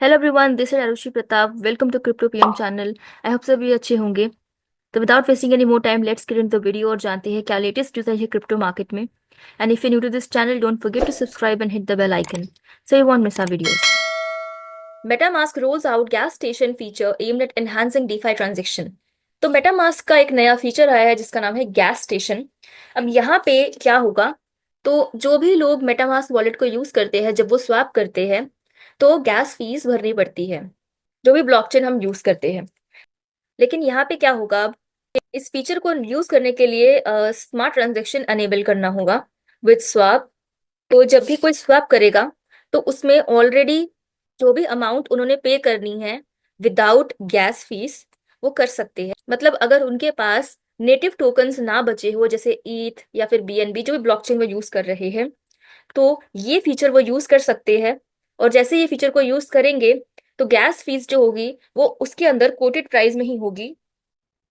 Hello everyone, this is Arushi Pratap. Welcome to Crypto PM channel. I hope सभी अच्छे होंगे। तो without wasting any more time, let's get into the video और जानते हैं क्या लेटेस्ट न्यूज़ है क्रिप्टो मार्केट में। And if you new to this channel, don't forget to subscribe and hit the bell icon so you won't miss our videos. MetaMask rolls out gas station feature aimed at enhancing DeFi transaction. तो MetaMask का एक नया feature आया है जिसका नाम है gas station. अब यहाँ पे क्या होगा, तो जो भी लोग मेटामास्क वॉलेट को यूज करते हैं, जब वो स्वैप करते हैं तो गैस फीस भरनी पड़ती है, जो भी ब्लॉकचेन हम यूज करते हैं। लेकिन यहाँ पे क्या होगा, अब इस फीचर को यूज करने के लिए स्मार्ट ट्रांजैक्शन अनेबल करना होगा विद स्वैप। तो जब भी कोई स्वैप करेगा तो उसमें ऑलरेडी जो भी अमाउंट उन्होंने पे करनी है विदाउट गैस फीस, वो कर सकते हैं। मतलब अगर उनके पास नेटिव टोकन्स ना बचे हो, जैसे ईथ या फिर बीएनबी जो भी ब्लॉकचेन में यूज कर रहे हैं, तो ये फीचर वो यूज कर सकते हैं। और जैसे ये फीचर को यूज करेंगे तो गैस फीस जो होगी वो उसके अंदर कोटेड प्राइस में ही होगी,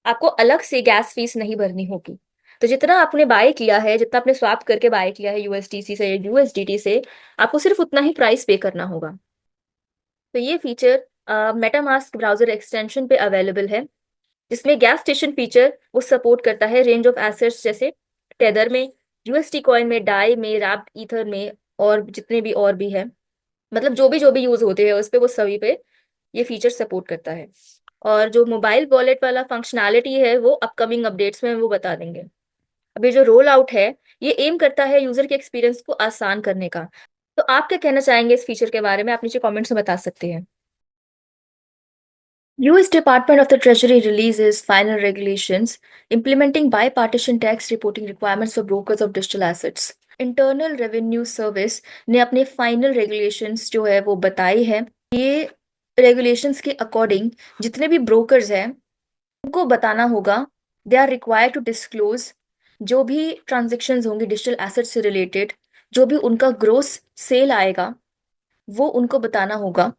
आपको अलग से गैस फीस नहीं भरनी होगी। तो जितना आपने बाय किया है, जितना आपने स्वैप करके बाय किया है यूएसडीसी से या यूएसडीटी से, आपको सिर्फ उतना ही प्राइस पे करना होगा। तो ये फीचर मेटामास्क ब्राउजर एक्सटेंशन पे अवेलेबल है, जिसमें गैस स्टेशन फीचर वो सपोर्ट करता है रेंज ऑफ एसेट्स, जैसे टेदर में, यूएसटी कॉइन में, डाई में, रैप्ड ईथर में, और जितने भी और भी है। मतलब जो भी यूज होते हैं उस पे, वो सभी पे ये फीचर सपोर्ट करता है। और जो मोबाइल वॉलेट वाला फंक्शनैलिटी है वो अपकमिंग अपडेट्स में वो बता देंगे। अभी जो रोल आउट है, ये एम करता है यूजर के एक्सपीरियंस को आसान करने का। तो आप क्या कहना चाहेंगे इस फीचर के बारे में, आप नीचे कमेंट्स में बता सकते हैं। US Department of the Treasury releases final regulations implementing bipartisan tax reporting requirements for brokers of digital assets. Internal revenue service ने अपने फाइनल रेगुलेशंस जो है वो बताई है। ये रेगुलेशंस के अकॉर्डिंग जितने भी ब्रोकर्स हैं उनको बताना होगा, they are required to disclose जो भी ट्रांजेक्शन्स होंगी डिजिटल एसेट से रिलेटेड, जो भी उनका ग्रोस सेल आएगा वो उनको बताना होगा।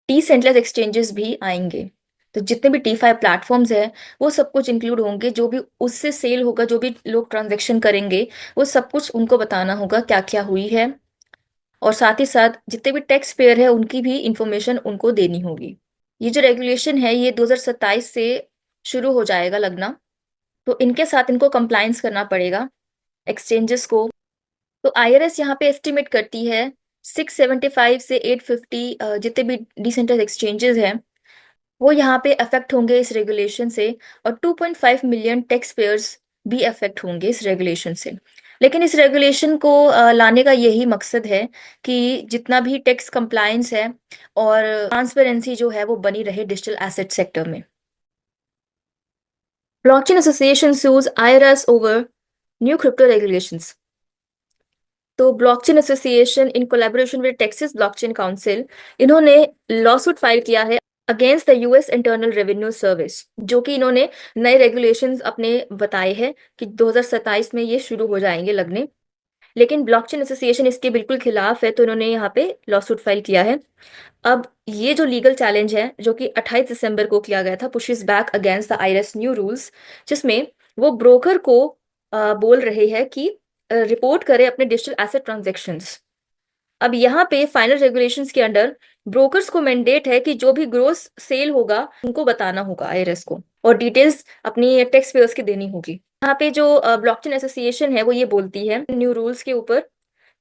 डिसेंट्रलाइज एक्सचेंजेस भी आएंगे, तो जितने भी टी फाइव प्लेटफॉर्म्स हैं वो सब कुछ इंक्लूड होंगे। जो भी उससे सेल होगा, जो भी लोग ट्रांजेक्शन करेंगे, वो सब कुछ उनको बताना होगा क्या क्या हुई है। और साथ ही साथ जितने भी टैक्स पेयर है उनकी भी इंफॉर्मेशन उनको देनी होगी। ये जो रेगुलेशन है ये 2027 से शुरू हो जाएगा लगना। तो इनके साथ इनको कंप्लायंस करना पड़ेगा एक्सचेंजेस को। तो आईआरएस यहाँ पे एस्टिमेट करती है 675 से 850 जितने भी डिसेंट्रलाइज्ड एक्सचेंजेस हैं वो यहाँ पे अफेक्ट होंगे इस रेगुलेशन से। और 2.5 मिलियन टैक्स पेयर्स भी अफेक्ट होंगे इस रेगुलेशन से। लेकिन इस रेगुलेशन को लाने का यही मकसद है कि जितना भी टैक्स कंप्लायंस है और ट्रांसपेरेंसी जो है वो बनी रहे डिजिटल एसेट सेक्टर में। Blockchain association sues IRS over new crypto regulations। तो blockchain association in collaboration with Texas blockchain council, इन्होंने लॉसूट फाइल किया है against the US internal revenue service, जो कि इन्होंने नए रेगुलेशंस अपने बताए हैं कि 2027 में ये शुरू हो जाएंगे लगने। लेकिन ब्लॉकचेन एसोसिएशन इसके बिल्कुल खिलाफ है, तो इन्होंने यहाँ पे लॉसूट फाइल किया है। अब ये जो लीगल चैलेंज है जो कि 28 दिसंबर को किया गया था, pushes back against the IRS new rules, जिसमें वो ब्रोकर को बोल रहे हैं कि रिपोर्ट करे अपने डिजिटल एसेट ट्रांजेक्शन्स। अब यहाँ पे फाइनल रेगुलेशंस के अंडर ब्रोकर्स को मैंडेट है कि जो भी ग्रोस सेल होगा उनको बताना होगा आईआरएस को, और डिटेल्स अपनी टैक्स पेयर्स की देनी होगी। यहाँ पे जो ब्लॉकचेन एसोसिएशन है वो ये बोलती है न्यू रूल्स के ऊपर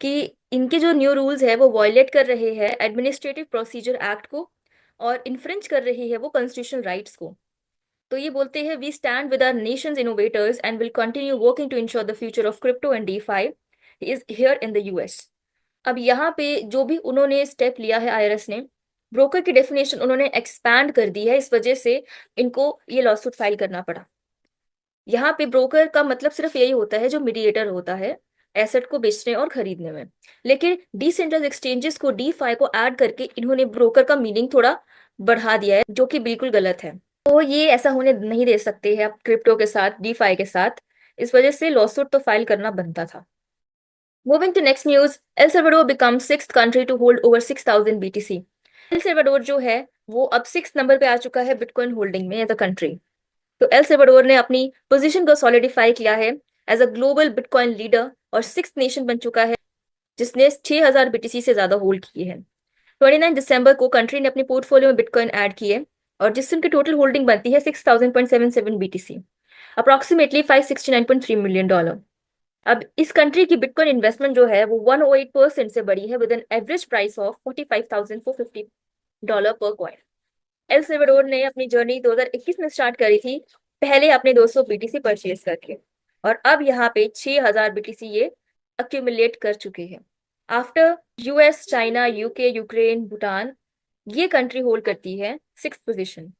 कि इनके जो न्यू रूल्स है वो वायलेट कर रहे हैं एडमिनिस्ट्रेटिव प्रोसीजर एक्ट को, और इन्फ्रिंज कर रही है वो कॉन्स्टिट्यूशनल राइट्स को। तो ये बोलते हैं we stand with our nation's innovators and will continue working to ensure the future of crypto and DeFi is here in the US. अब यहाँ पे जो भी उन्होंने स्टेप लिया है आईआरएस ने, ब्रोकर की डेफिनेशन उन्होंने एक्सपैंड कर दी है, इस वजह से इनको ये लॉसूट फाइल करना पड़ा। यहाँ पे ब्रोकर का मतलब सिर्फ यही होता है जो मीडिएटर होता है एसेट को बेचने और खरीदने में। लेकिन डिसेंट्रलाइज्ड एक्सचेंजेस को डीफाई को ऐड करके इन्होंने ब्रोकर का मीनिंग थोड़ा बढ़ा दिया है, जो कि बिल्कुल गलत है। तो ये ऐसा होने नहीं दे सकते हैं आप क्रिप्टो के साथ, डीफाई के साथ। इस वजह से लॉसूट तो फाइल करना बनता था। Moving to next news, El Salvador become sixth country to hold over 6,000 BTC. El Salvador जो है वो अब सिक्स नंबर पे आ चुका है बिटकॉइन होल्डिंग में एज अ कंट्री। तो एल सल्वाडोर ने अपनी पोजीशन को सॉलिडिफाई किया है as a global bitcoin leader और सिक्स नेशन बन चुका है जिसने 6,000 बीटीसी से ज्यादा होल्ड किए हैं। 29 दिसंबर को कंट्री ने अपने पोर्टफोलियो में बिटकॉइन ऐड किए और जिससे उनकी टोटल होल्डिंग बनती है 6000.77 BTC, अप्रोक्सीमेटली $569.3 million। अब इस कंट्री की बिटकॉइन इन्वेस्टमेंट जो है वो 108% से बढ़ी है with N average price of $45,450 पर कॉइन। एल सेल्वाडोर ने अपनी जर्नी 2021 में स्टार्ट करी थी, पहले अपने 200 BTC परचेज करके, और अब यहाँ पे 6000 BTC ये अक्यूमुलेट कर चुके हैं। After US, China, UK, Ukraine, Bhutan, ये कंट्री होल्ड करती है 6th पोजीशन।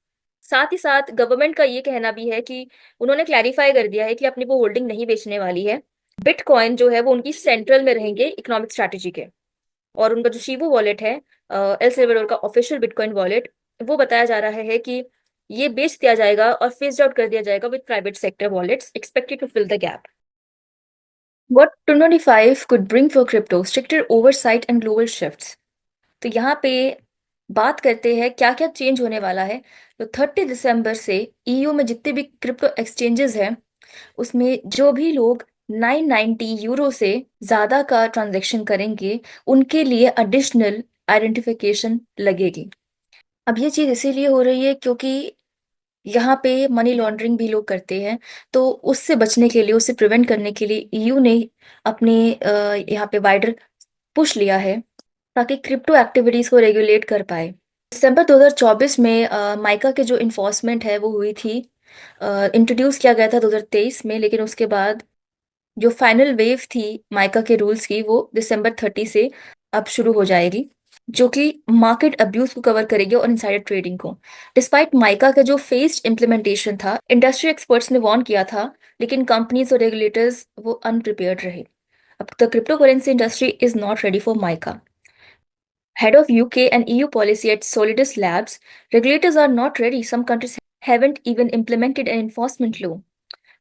साथ ही साथ गवर्नमेंट का ये कहना भी है कि उन्होंने क्लैरिफाई कर दिया है कि अपनी वो होल्डिंग नहीं बेचने वाली है। बिटकॉइन जो है वो उनकी सेंट्रल में रहेंगे इकोनॉमिक स्ट्रैटेजी के, और उनका जो शीवो वॉलेट है, एल सेल्वाडोर का ऑफिशियल बिटकॉइन वॉलेट, वो बताया जा रहा है कि ये बेच दिया जाएगा और फेस्ड आउट कर दिया जाएगा with private sector wallets expected to fill the gap. What 2025 could bring for crypto, stricter oversight and global shifts। तो यहाँ पे बात करते हैं क्या क्या चेंज होने वाला है। तो 30 दिसंबर से ईयू में जितने भी क्रिप्टो एक्सचेंजेस हैं उसमें जो भी लोग 990 यूरो से ज्यादा का ट्रांजैक्शन करेंगे उनके लिए एडिशनल आइडेंटिफिकेशन लगेगी। अब ये चीज इसीलिए हो रही है क्योंकि यहाँ पे मनी लॉन्ड्रिंग भी लोग करते हैं, तो उससे बचने के लिए, उससे प्रिवेंट करने के लिए ईयू ने अपने यहाँ पे वाइडर पुश लिया है ताकि क्रिप्टो एक्टिविटीज को रेगुलेट कर पाए। दिसंबर 2024 में माइका के जो इन्फोर्समेंट है वो हुई थी, इंट्रोड्यूस किया गया था 2023 में, लेकिन उसके बाद जो फाइनल वेव थी माइका के रूल्स की वो दिसंबर 30 से अब शुरू हो जाएगी, जो कि मार्केट अब्यूज को कवर करेगी और इनसाइडर ट्रेडिंग को। डिस्पाइट माइका का जो फेस्ड इम्प्लीमेंटेशन था, इंडस्ट्री एक्सपर्ट्स ने वार्न किया था, लेकिन कंपनीज और रेगुलेटर्स वो अनप्रिपेयर्ड रहे। अब the crypto currency industry is not ready for mica. Head of UK and EU policy at Solidus Labs, regulators are not ready. Some countries haven't even implemented an enforcement law।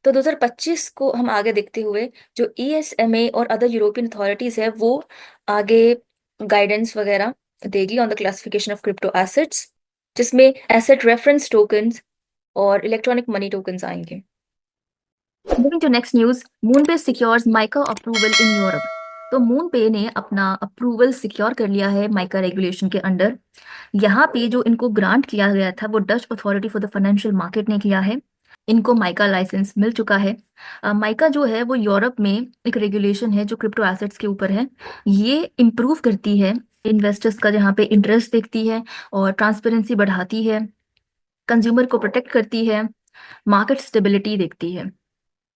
तो 2025 को हम आगे देखते हुए जो ESMA और other European authorities है वो आगे गाइडेंस वगैरह देगी on the classification of crypto assets, जिसमें एसेट रेफरेंस टोकन्स और इलेक्ट्रॉनिक मनी टोकन्स आएंगे। Moving to next news, MoonPay secures MiCA approval in Europe. तो मूनपे ने अपना अप्रूवल सिक्योर कर लिया है माइका रेगुलेशन के अंडर। यहाँ पे जो इनको ग्रांट किया गया था वो Dutch authority for the financial market ने किया है। इनको माइका लाइसेंस मिल चुका है। माइका जो है वो यूरोप में एक रेगुलेशन है जो क्रिप्टो एसेट्स के ऊपर है। ये इम्प्रूव करती है इन्वेस्टर्स का जहाँ पे इंटरेस्ट देखती है और ट्रांसपेरेंसी बढ़ाती है, कंज्यूमर को प्रोटेक्ट करती है, मार्केट स्टेबिलिटी देखती है।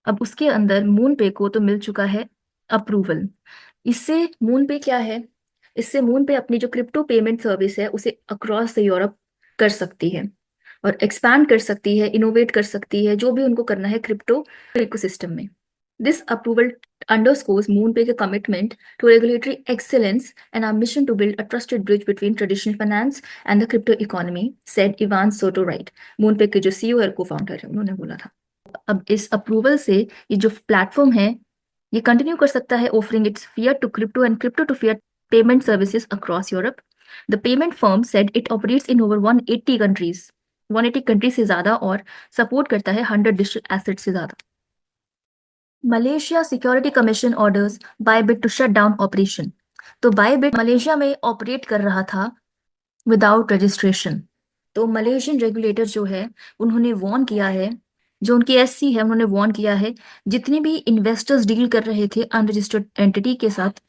अब उसके अंदर मून पे को तो मिल चुका है अप्रूवल। इससे मून पे क्या है, इससे मून पे अपनी जो क्रिप्टो पेमेंट सर्विस है उसे अक्रॉस द यूरोप कर सकती है और एक्सपैंड कर सकती है, इनोवेट कर सकती है, जो भी उनको करना है क्रिप्टो इकोसिस्टम में। This approval underscores MoonPay commitment to regulatory excellence and our mission to build a trusted bridge between traditional finance and the crypto economy, said Ivan Soto Wright, MoonPay के जो CEO और co-founder है, उन्होंने बोला था। अब इस अप्रूवल से ये जो प्लेटफॉर्म है ये कंटिन्यू कर सकता है offering its fiat to crypto and crypto to fiat payment services across Europe. The payment firm said it operates in over 180 countries, 180 countries से ज्यादा, और सपोर्ट करता है 100 डिजिटल एसेट से ज्यादा। Malaysia Security Commission orders Bybit to shut down operation. तो Bybit Malaysia में operate कर रहा था विदाउट रजिस्ट्रेशन। तो मलेशियन रेगुलेटर जो है उन्होंने वॉर्न किया है, जो उनकी एससी है उन्होंने वॉर्न किया है, जितने भी इन्वेस्टर्स डील कर रहे थे अनरजिस्टर्ड एंटिटी के साथ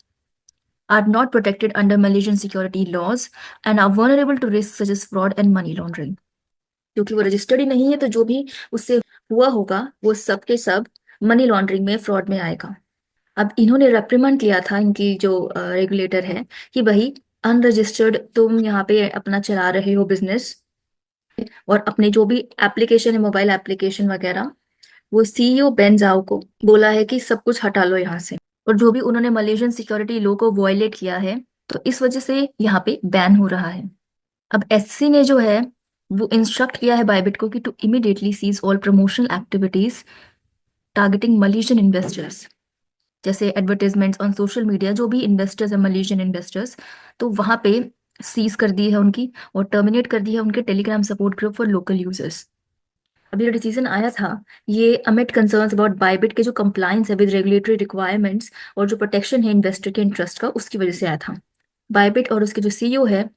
are not protected under Malaysian security laws and are vulnerable to risk such as fraud and money laundering. क्योंकि वो रजिस्टर्ड ही नहीं है तो जो भी उससे हुआ होगा वो सब के सब मनी लॉन्ड्रिंग में, फ्रॉड में आएगा। अब इन्होंने रेप्रिमेंड किया था इनकी जो रेगुलेटर है कि भाई अनरजिस्टर्ड तुम यहाँ पे अपना चला रहे हो बिजनेस, और अपने जो भी एप्लीकेशन है मोबाइल एप्लीकेशन वगैरह, वो सीईओ बेन जाओ को बोला है कि सब कुछ हटा लो यहाँ से, और जो भी उन्होंने मलेशियन सिक्योरिटी लॉ को वॉयलेट किया है तो इस वजह से यहाँ पे बैन हो रहा है। अब एससी ने जो है वो इंस्ट्रक्ट किया है बायबिट को कि to immediately cease all promotional activities targeting Malaysian investors, जैसे एडवर्टाइजमेंट्स ऑन सोशल मीडिया, जो भी इन्वेस्टर्स है मलेशियन इन्वेस्टर्स, तो वहां पे सीज कर दी है उनकी और टर्मिनेट कर दी है उनके Telegram support group for local users. अभी जो डिसीजन आया था ये अमिट कंसर्न्स अबाउट बायबिट के जो कंप्लायंस है विद रेगुलेटरी रिक्वायरमेंट्स और जो प्रोटेक्शन है इन्वेस्टर के इंटरेस्ट का, उसकी वजह से आया था। बायबिट और उसके जो सीईओ है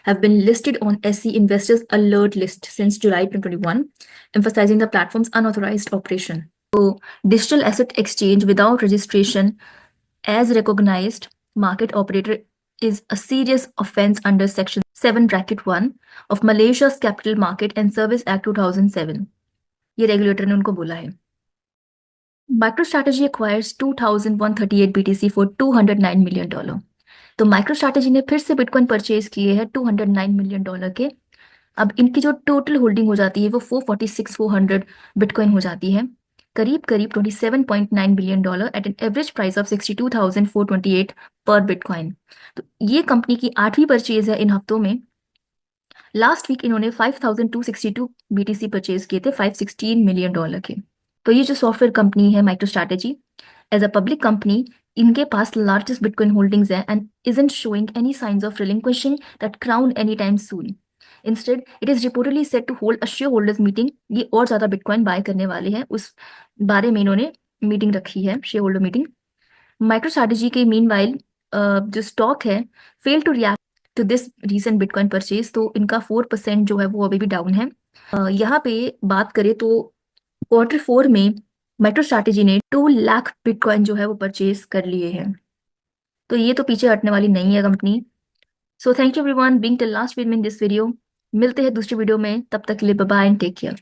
have been listed on SE Investors Alert List since July 2021, emphasizing the platform's unauthorized operation. So, digital asset exchange without registration as recognized market operator is a serious offense under Section 7(1) of Malaysia's Capital Market and Service Act 2007. ये regulator ने उनको बोला है. MicroStrategy acquires 2,138 BTC for $209 million. तो MicroStrategy ने फिर से bitcoin purchase किए हैं $209 million के. अब इनकी जो टोटल होल्डिंग हो जाती है वो 446,400 बिटकॉइन हो जाती है, करीब करीब $27.9 billion at an average price of 62,428 पर बिटकॉइन. तो ये कंपनी की 8वीं परचेज है इन हफ्तों में. लास्ट वीक इन्होंने 5,262 BTC परचेज किए थे $516 million के. तो ये जो सॉफ्टवेयर कंपनी है MicroStrategy, as a public company, इनके पास लार्जेस्ट बिटकॉइन होल्डिंग्स है and isn't showing any signs of relinquishing that crown anytime soon. Instead, it is reportedly set to hold a shareholders meeting. ये और ज्यादा bitcoin bye करने वाले हैं, उस बारे में इन्होंने मीटिंग रखी है, शेयर होल्डर मीटिंग. MicroStrategy के मीनवाइल जो स्टॉक है fail to react to this recent bitcoin purchase, तो इनका 4% जो है वो अभी भी डाउन है. यहाँ पे बात करें तो Q4 में MicroStrategy ने 2 लाख बिटकॉइन जो है वो परचेज कर लिए हैं. तो ये तो पीछे हटने वाली नहीं है company. So thank you everyone being till last video in this video. मिलते हैं दूसरी वीडियो में, तब तक के लिए bye bye and take care.